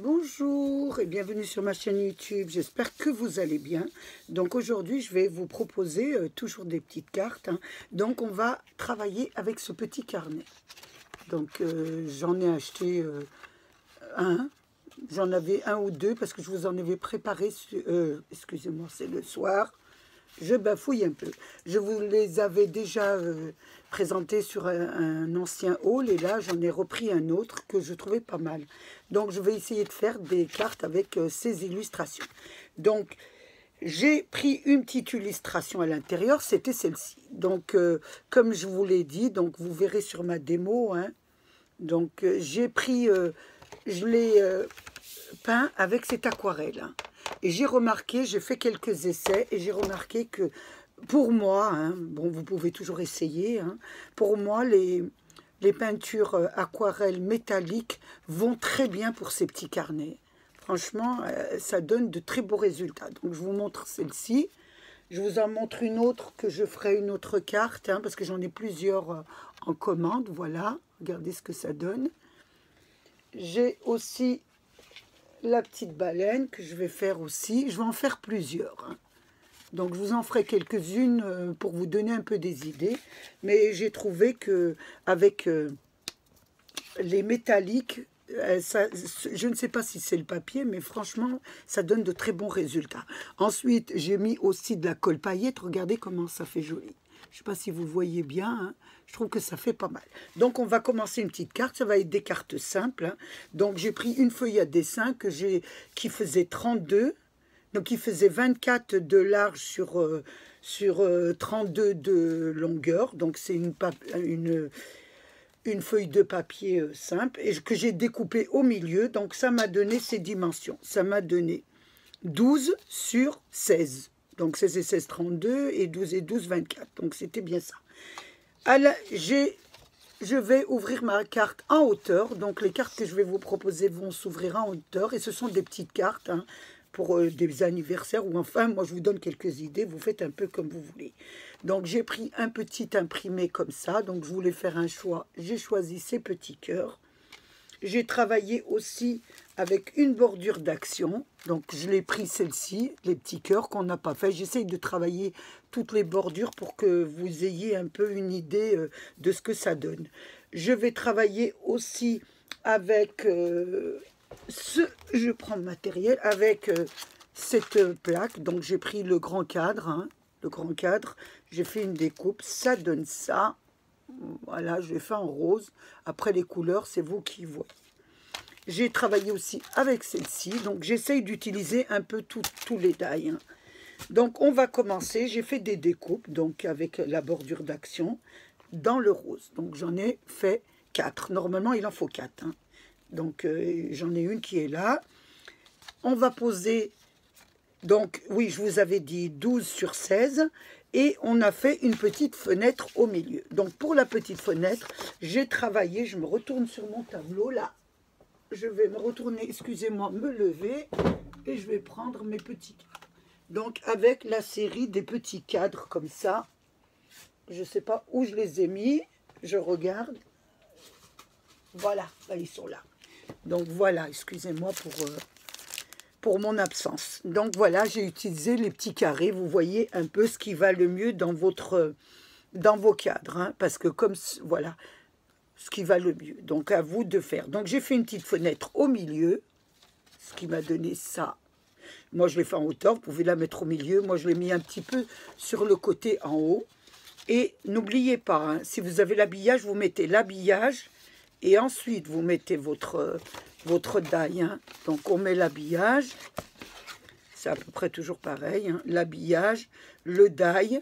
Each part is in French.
Bonjour et bienvenue sur ma chaîne YouTube, j'espère que vous allez bien. Donc aujourd'hui je vais vous proposer toujours des petites cartes, hein. Donc on va travailler avec ce petit carnet. Donc j'en ai acheté un, j'en avais un ou deux parce que je vous en avais préparé, excusez-moi c'est le soir. Je bafouille un peu. Je vous les avais déjà présentés sur un ancien haul et là j'en ai repris un autre que je trouvais pas mal. Donc je vais essayer de faire des cartes avec ces illustrations. Donc j'ai pris une petite illustration à l'intérieur, c'était celle-ci. Donc comme je vous l'ai dit, donc vous verrez sur ma démo, hein, donc j'ai pris, je l'ai peint avec cette aquarelle, hein. Et j'ai remarqué, j'ai fait quelques essais et j'ai remarqué que pour moi, hein, bon, vous pouvez toujours essayer, hein, pour moi, les peintures aquarelles métalliques vont très bien pour ces petits carnets. Franchement, ça donne de très beaux résultats. Donc, je vous montre celle-ci. Je vous en montre une autre que je ferai une autre carte, hein, parce que j'en ai plusieurs en commande. Voilà, regardez ce que ça donne. J'ai aussi la petite baleine que je vais faire aussi. Je vais en faire plusieurs, hein. Donc je vous en ferai quelques-unes pour vous donner un peu des idées. Mais j'ai trouvé que avec les métalliques, je ne sais pas si c'est le papier, mais franchement, ça donne de très bons résultats. Ensuite, j'ai mis aussi de la colle paillette. Regardez comment ça fait joli. Je ne sais pas si vous voyez bien, hein. Je trouve que ça fait pas mal. Donc, on va commencer une petite carte. Ça va être des cartes simples, hein. Donc, j'ai pris une feuille à dessin qui faisait 32. Donc, qui faisait 24 de large sur 32 de longueur. Donc, c'est une feuille de papier simple et que j'ai découpée au milieu. Donc, ça m'a donné ces dimensions. Ça m'a donné 12 sur 16. Donc, 16 et 16, 32 et 12 et 12, 24. Donc, c'était bien ça. Je vais ouvrir ma carte en hauteur. Donc, les cartes que je vais vous proposer vont s'ouvrir en hauteur. Et ce sont des petites cartes, hein, pour des anniversaires ou enfin, moi, je vous donne quelques idées. Vous faites un peu comme vous voulez. Donc, j'ai pris un petit imprimé comme ça. Donc, je voulais faire un choix. J'ai choisi ces petits cœurs. J'ai travaillé aussi avec une bordure d'action. Donc, je l'ai pris celle-ci, les petits cœurs qu'on n'a pas fait. J'essaye de travailler toutes les bordures pour que vous ayez un peu une idée de ce que ça donne. Je vais travailler aussi avec je prends le matériel, avec cette plaque. Donc, j'ai pris le grand cadre, hein, le grand cadre. J'ai fait une découpe. Ça donne ça. Voilà, je l'ai fait en rose. Après, les couleurs, c'est vous qui voyez. J'ai travaillé aussi avec celle-ci. Donc, j'essaye d'utiliser un peu tous les die, hein. Donc, on va commencer. J'ai fait des découpes, donc avec la bordure d'action, dans le rose. Donc, j'en ai fait 4. Normalement, il en faut 4, hein. Donc, j'en ai une qui est là. On va poser, donc, oui, je vous avais dit 12 sur 16. Et on a fait une petite fenêtre au milieu. Donc, pour la petite fenêtre, j'ai travaillé, je me retourne sur mon tableau, là. Je vais me retourner, excusez-moi, me lever. Et je vais prendre mes petits cadres. Donc, avec la série des petits cadres, comme ça. Je ne sais pas où je les ai mis. Je regarde. Voilà, là, ils sont là. Donc, voilà, excusez-moi pour mon absence. Donc voilà, j'ai utilisé les petits carrés. Vous voyez un peu ce qui va le mieux dans vos cadres, hein, parce que comme voilà ce qui va le mieux. Donc à vous de faire. Donc j'ai fait une petite fenêtre au milieu, ce qui m'a donné ça. Moi je l'ai fait en hauteur, vous pouvez la mettre au milieu. Moi je l'ai mis un petit peu sur le côté en haut. Et n'oubliez pas, hein, si vous avez l'habillage, vous mettez l'habillage et ensuite vous mettez votre die, hein. Donc on met l'habillage, c'est à peu près toujours pareil, hein, l'habillage, le die,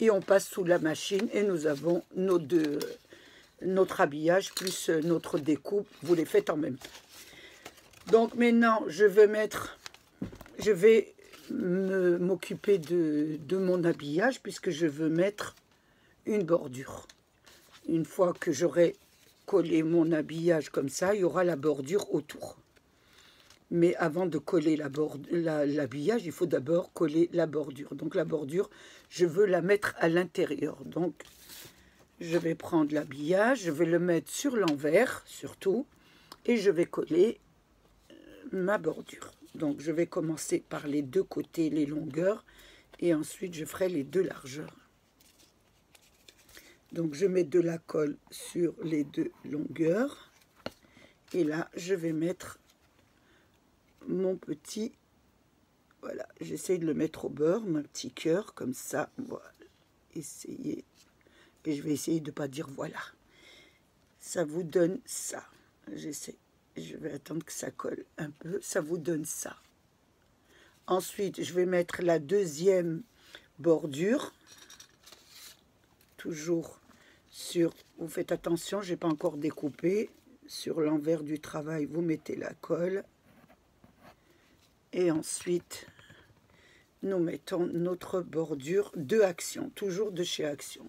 et on passe sous la machine et nous avons notre habillage plus notre découpe. Vous les faites en même temps. Donc maintenant je vais m'occuper de mon habillage puisque je veux mettre une bordure. Une fois que j'aurai coller mon habillage comme ça, il y aura la bordure autour. Mais avant de coller l'habillage, il faut d'abord coller la bordure. Donc la bordure, je veux la mettre à l'intérieur. Donc je vais prendre l'habillage, je vais le mettre sur l'envers, surtout, et je vais coller ma bordure. Donc je vais commencer par les deux côtés, les longueurs, et ensuite je ferai les deux largeurs. Donc je mets de la colle sur les deux longueurs, et là je vais mettre mon petit, voilà, j'essaye de le mettre au beurre, mon petit cœur, comme ça, voilà, essayez, et je vais essayer de ne pas dire voilà. Ça vous donne ça, j'essaie, je vais attendre que ça colle un peu, ça vous donne ça. Ensuite, je vais mettre la deuxième bordure, toujours sur, vous faites attention, je n'ai pas encore découpé, sur l'envers du travail, vous mettez la colle. Et ensuite, nous mettons notre bordure de Action, toujours de chez Action.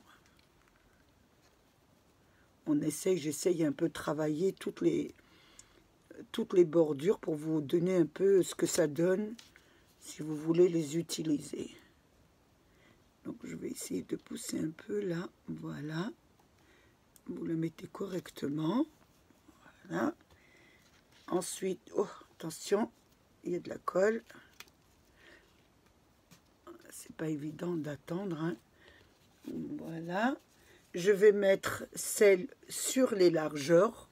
On essaye, j'essaye un peu de travailler toutes les bordures pour vous donner un peu ce que ça donne si vous voulez les utiliser. Donc je vais essayer de pousser un peu là, voilà. Vous le mettez correctement, voilà. Ensuite, oh, attention, il y a de la colle. C'est pas évident d'attendre, hein. Voilà. Je vais mettre celle sur les largeurs.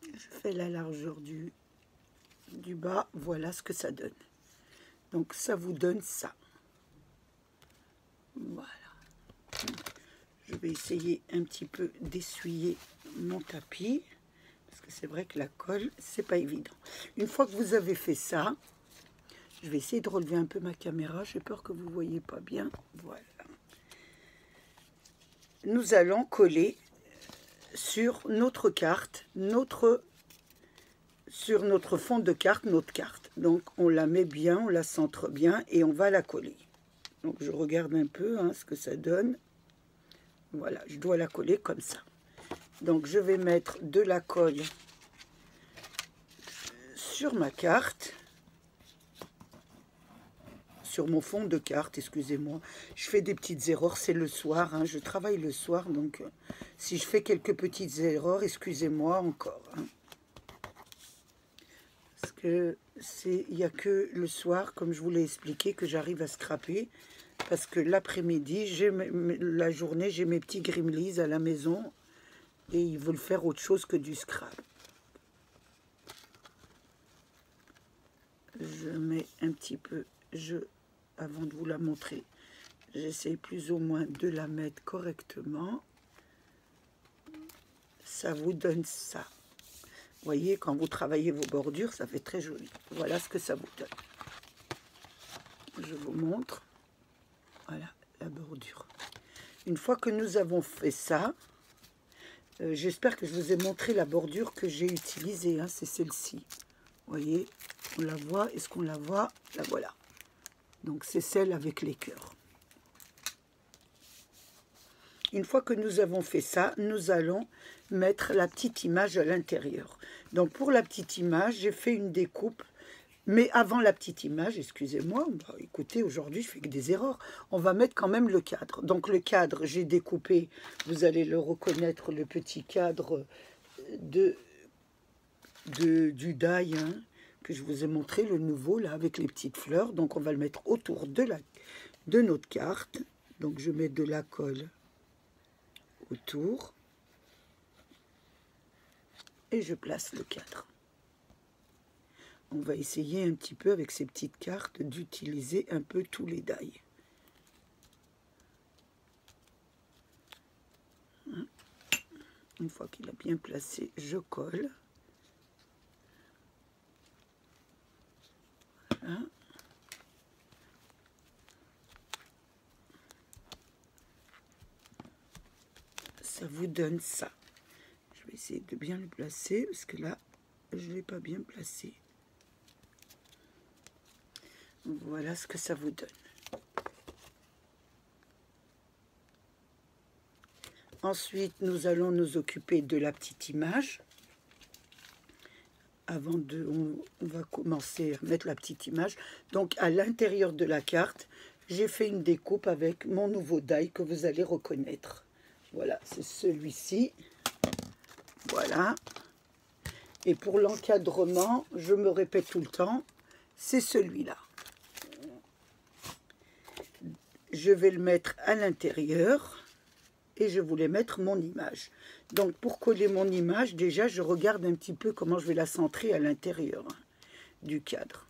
Je fais la largeur du bas. Voilà ce que ça donne. Donc ça vous donne ça. Voilà. Je vais essayer un petit peu d'essuyer mon tapis. Parce que c'est vrai que la colle, c'est pas évident. Une fois que vous avez fait ça, je vais essayer de relever un peu ma caméra. J'ai peur que vous ne voyez pas bien. Voilà. Nous allons coller sur notre carte, sur notre fond de carte, notre carte. Donc on la met bien, on la centre bien et on va la coller. Donc je regarde un peu hein, ce que ça donne. Voilà, je dois la coller comme ça. Donc je vais mettre de la colle sur ma carte, sur mon fond de carte, excusez-moi. Je fais des petites erreurs, c'est le soir, hein, je travaille le soir, donc si je fais quelques petites erreurs, excusez-moi encore. Hein. Parce que il n'y a que le soir, comme je vous l'ai expliqué, que j'arrive à scraper. Parce que l'après-midi, la journée, j'ai mes petits Grimleys à la maison et ils veulent faire autre chose que du scrap. Je mets un petit peu, avant de vous la montrer, j'essaie plus ou moins de la mettre correctement. Ça vous donne ça. Vous voyez, quand vous travaillez vos bordures, ça fait très joli. Voilà ce que ça vous donne. Je vous montre. Voilà, la bordure. Une fois que nous avons fait ça, j'espère que je vous ai montré la bordure que j'ai utilisée. Hein, c'est celle-ci. Vous voyez, on la voit. Est-ce qu'on la voit? La voilà. Donc, c'est celle avec les cœurs. Une fois que nous avons fait ça, nous allons mettre la petite image à l'intérieur. Donc, pour la petite image, j'ai fait une découpe. Mais avant la petite image, excusez-moi, bah, écoutez, aujourd'hui, je fais que des erreurs. On va mettre quand même le cadre. Donc, le cadre, j'ai découpé, vous allez le reconnaître, le petit cadre du die, hein, que je vous ai montré, le nouveau, là, avec les petites fleurs. Donc, on va le mettre autour de notre carte. Donc, je mets de la colle autour. Et je place le cadre. On va essayer un petit peu avec ces petites cartes d'utiliser un peu tous les die. Une fois qu'il a bien placé, je colle. Voilà. Ça vous donne ça. Je vais essayer de bien le placer parce que là, je ne l'ai pas bien placé. Voilà ce que ça vous donne. Ensuite, nous allons nous occuper de la petite image. On va commencer à mettre la petite image. Donc, à l'intérieur de la carte, j'ai fait une découpe avec mon nouveau die que vous allez reconnaître. Voilà, c'est celui-ci. Voilà. Et pour l'encadrement, je me répète tout le temps, c'est celui-là. Je vais le mettre à l'intérieur et je voulais mettre mon image. Donc pour coller mon image, déjà je regarde un petit peu comment je vais la centrer à l'intérieur du cadre.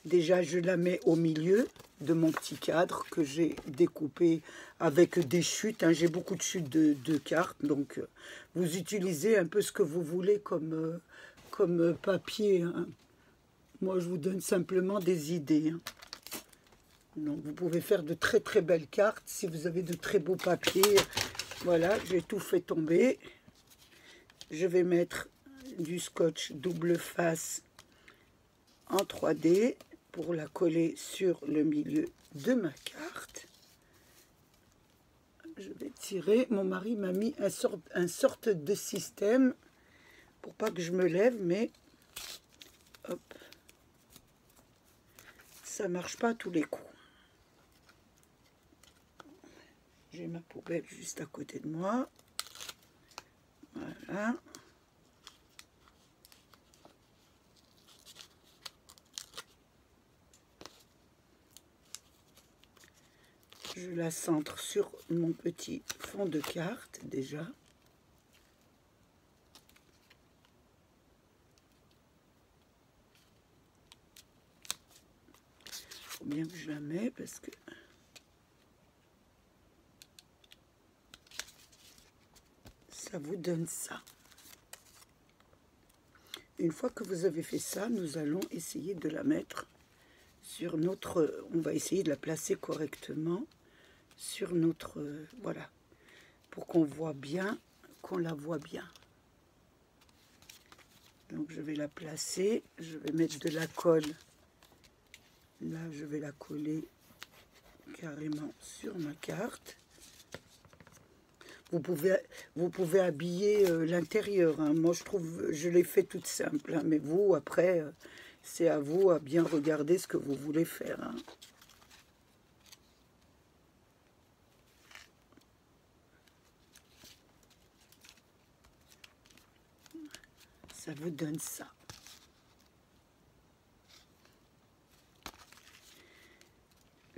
Déjà je la mets au milieu de mon petit cadre que j'ai découpé avec des chutes. Hein. J'ai beaucoup de chutes de cartes, donc vous utilisez un peu ce que vous voulez comme papier. Hein. Moi je vous donne simplement des idées. Hein. Donc vous pouvez faire de très très belles cartes si vous avez de très beaux papiers. Voilà, j'ai tout fait tomber. Je vais mettre du scotch double face en 3D pour la coller sur le milieu de ma carte. Je vais tirer. Mon mari m'a mis un sorte de système pour pas que je me lève, mais hop, ça marche pas à tous les coups. J'ai ma poubelle juste à côté de moi. Voilà. Je la centre sur mon petit fond de carte déjà. Il faut bien que je la mette parce que ça vous donne ça. Une fois que vous avez fait ça, nous allons essayer de la mettre sur notre... On va essayer de la placer correctement sur notre... voilà. Pour qu'on voit bien, qu'on la voit bien. Donc je vais la placer. Je vais mettre de la colle. Là, je vais la coller carrément sur ma carte. Vous pouvez habiller l'intérieur. Hein. Moi, je trouve, je l'ai fait toute simple. Hein. Mais vous, après, c'est à vous à bien regarder ce que vous voulez faire. Hein. Ça vous donne ça.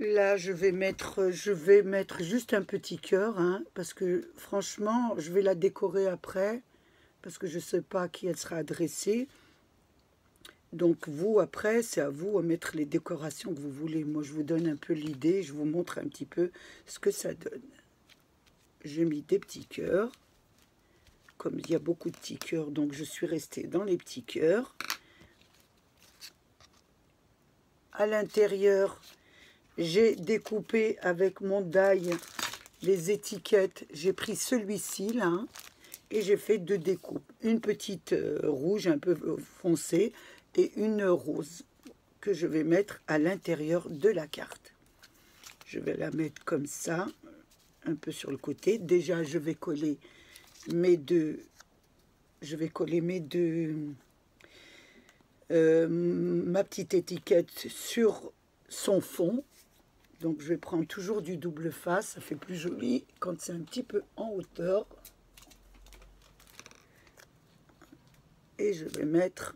Là, je vais mettre juste un petit cœur, hein, parce que franchement, je vais la décorer après, parce que je ne sais pas à qui elle sera adressée. Donc vous, après, c'est à vous à mettre les décorations que vous voulez. Moi, je vous donne un peu l'idée, je vous montre un petit peu ce que ça donne. J'ai mis des petits cœurs. Comme il y a beaucoup de petits cœurs, donc je suis restée dans les petits cœurs. À l'intérieur, j'ai découpé avec mon die les étiquettes. J'ai pris celui-ci, là, hein, et j'ai fait deux découpes. Une petite rouge un peu foncée et une rose que je vais mettre à l'intérieur de la carte. Je vais la mettre comme ça, un peu sur le côté. Déjà, je vais coller mes deux... ma petite étiquette sur son fond. Donc je vais prendre toujours du double face, ça fait plus joli quand c'est un petit peu en hauteur. Et je vais mettre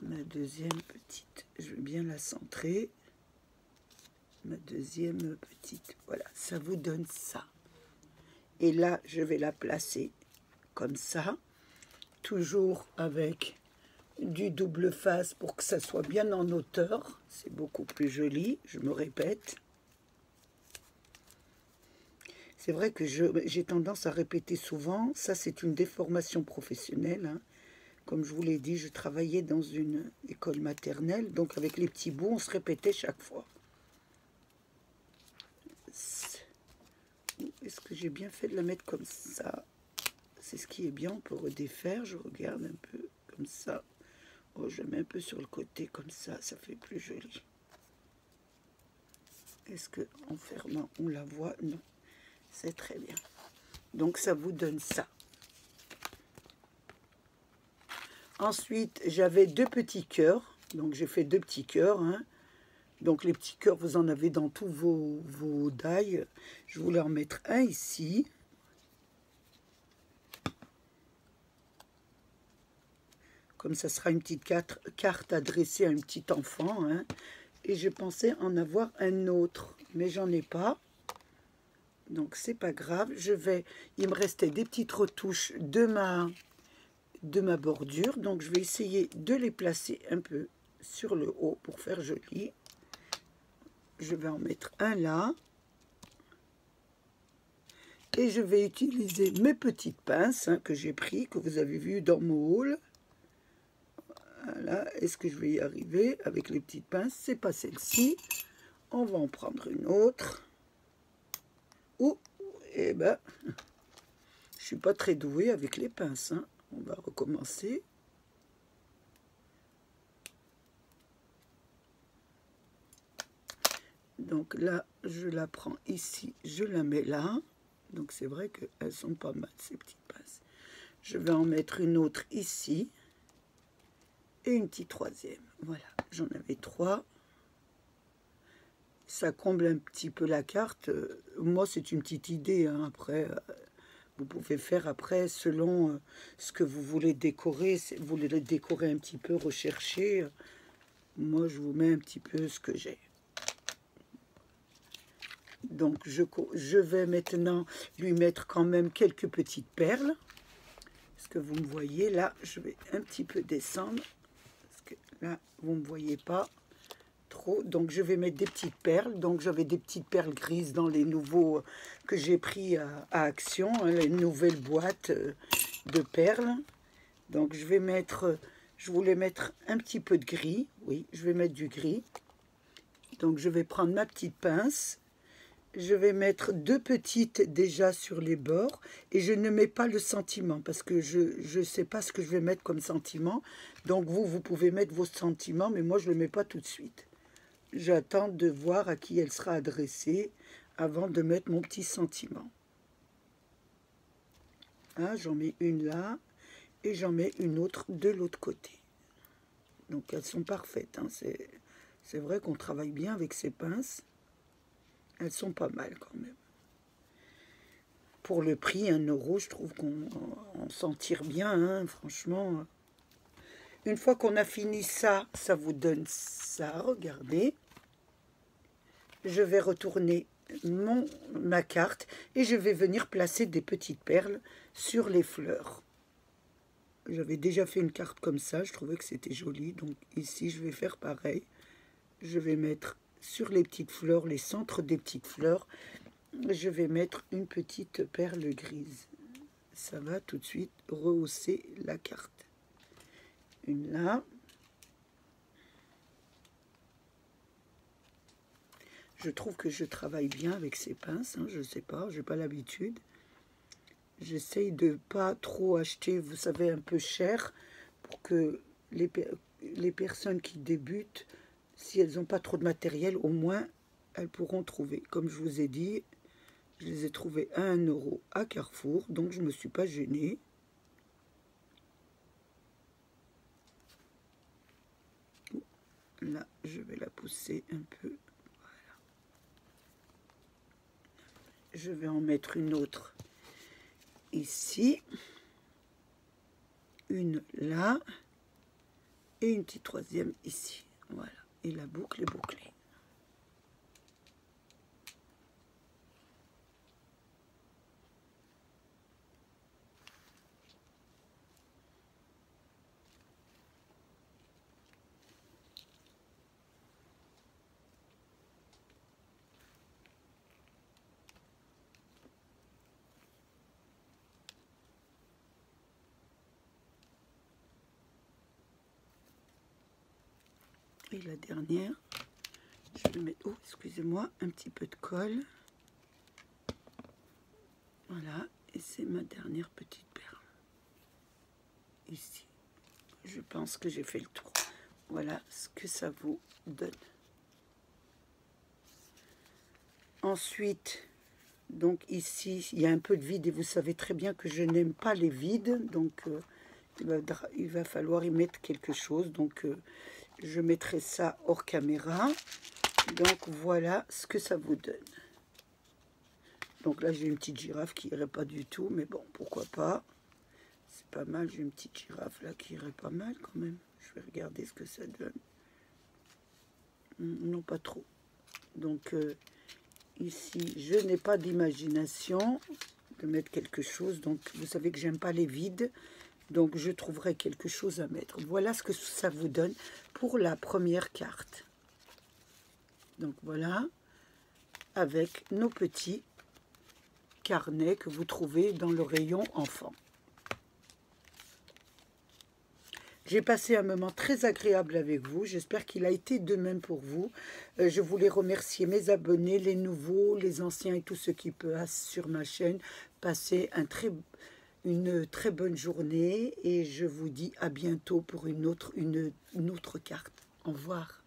ma deuxième petite, je vais bien la centrer. Ma deuxième petite, voilà, ça vous donne ça. Et là, je vais la placer comme ça, toujours avec du double face pour que ça soit bien en hauteur. C'est beaucoup plus joli, je me répète. C'est vrai que j'ai tendance à répéter souvent, ça c'est une déformation professionnelle. Hein. Comme je vous l'ai dit, je travaillais dans une école maternelle, donc avec les petits bouts, on se répétait chaque fois. Est-ce que j'ai bien fait de la mettre comme ça? C'est ce qui est bien, on peut redéfaire, je regarde un peu comme ça. Oh, je mets un peu sur le côté comme ça fait plus joli. Est-ce que en fermant, on la voit? Non, c'est très bien. Donc ça vous donne ça. Ensuite, j'avais deux petits cœurs, donc j'ai fait deux petits cœurs, hein. Donc les petits cœurs, vous en avez dans tous vos die. Je voulais en mettre un ici. Comme ça sera une petite carte adressée à un petit enfant. Hein. Et je pensais en avoir un autre, mais j'en ai pas. Donc c'est pas grave. Il me restait des petites retouches de ma bordure. Donc je vais essayer de les placer un peu sur le haut pour faire joli. Je vais en mettre un là. Et je vais utiliser mes petites pinces hein, que j'ai pris, que vous avez vu dans mon haul. Voilà, est-ce que je vais y arriver avec les petites pinces? C'est pas celle-ci. On va en prendre une autre. Ouh, eh ben, je suis pas très douée avec les pinces. Hein. On va recommencer. Donc là, je la prends ici, je la mets là. Donc c'est vrai qu'elles sont pas mal, ces petites pinces. Je vais en mettre une autre ici. Et une petite troisième. Voilà, j'en avais 3. Ça comble un petit peu la carte. Moi, c'est une petite idée. Hein. Après, vous pouvez faire après selon ce que vous voulez décorer. Vous voulez le décorer un petit peu, rechercher. Moi, je vous mets un petit peu ce que j'ai. Donc, je vais maintenant lui mettre quand même quelques petites perles. Parce que vous me voyez, là, je vais un petit peu descendre. Parce que là, vous ne me voyez pas trop. Donc, je vais mettre des petites perles. Donc, j'avais des petites perles grises dans les nouveaux que j'ai pris à Action. Hein, les nouvelles boîtes de perles. Donc, je voulais mettre un petit peu de gris. Oui, je vais mettre du gris. Donc, je vais prendre ma petite pince. Je vais mettre 2 petites déjà sur les bords et je ne mets pas le sentiment parce que je ne sais pas ce que je vais mettre comme sentiment. Donc vous pouvez mettre vos sentiments, mais moi je ne le mets pas tout de suite. J'attends de voir à qui elle sera adressée avant de mettre mon petit sentiment. Hein, j'en mets une là et j'en mets une autre de l'autre côté. Donc elles sont parfaites. Hein. C'est vrai qu'on travaille bien avec ces pinces. Elles sont pas mal quand même. Pour le prix, 1 €, je trouve qu'on s'en tire bien, hein, franchement. Une fois qu'on a fini ça, ça vous donne ça, regardez. Je vais retourner ma carte et je vais venir placer des petites perles sur les fleurs. J'avais déjà fait une carte comme ça, je trouvais que c'était joli. Donc ici, je vais faire pareil. Je vais mettre sur les petites fleurs, les centres des petites fleurs, je vais mettre une petite perle grise. Ça va tout de suite rehausser la carte. Une là. Je trouve que je travaille bien avec ces pinces. Hein, je ne sais pas, je n'ai pas l'habitude. J'essaye de pas trop acheter, vous savez, un peu cher pour que les personnes qui débutent, si elles n'ont pas trop de matériel, au moins, elles pourront trouver. Comme je vous ai dit, je les ai trouvées à 1 € à Carrefour, donc je ne me suis pas gênée. Là, je vais la pousser un peu. Voilà. Je vais en mettre une autre ici. Une là. Et une petite troisième ici. Voilà. Et la boucle est bouclée. Et la dernière, je vais mettre, oh, excusez-moi, un petit peu de colle. Voilà, et c'est ma dernière petite perle. Ici. Je pense que j'ai fait le tour. Voilà ce que ça vous donne. Ensuite, donc ici, il y a un peu de vide et vous savez très bien que je n'aime pas les vides. Donc, il va falloir y mettre quelque chose. Donc, je mettrai ça hors caméra. Donc voilà ce que ça vous donne. Donc là j'ai une petite girafe qui irait pas du tout, mais bon, pourquoi pas. C'est pas mal, j'ai une petite girafe là qui irait pas mal quand même. Je vais regarder ce que ça donne. Non, pas trop. Donc ici, je n'ai pas d'imagination de mettre quelque chose. Donc vous savez que j'aime pas les vides. Donc je trouverai quelque chose à mettre. Voilà ce que ça vous donne pour la première carte. Donc voilà, avec nos petits carnets que vous trouvez dans le rayon enfant. J'ai passé un moment très agréable avec vous. J'espère qu'il a été de même pour vous. Je voulais remercier mes abonnés, les nouveaux, les anciens et tous ceux qui passent sur ma chaîne. Passez une très bonne journée et je vous dis à bientôt pour une autre carte. Au revoir.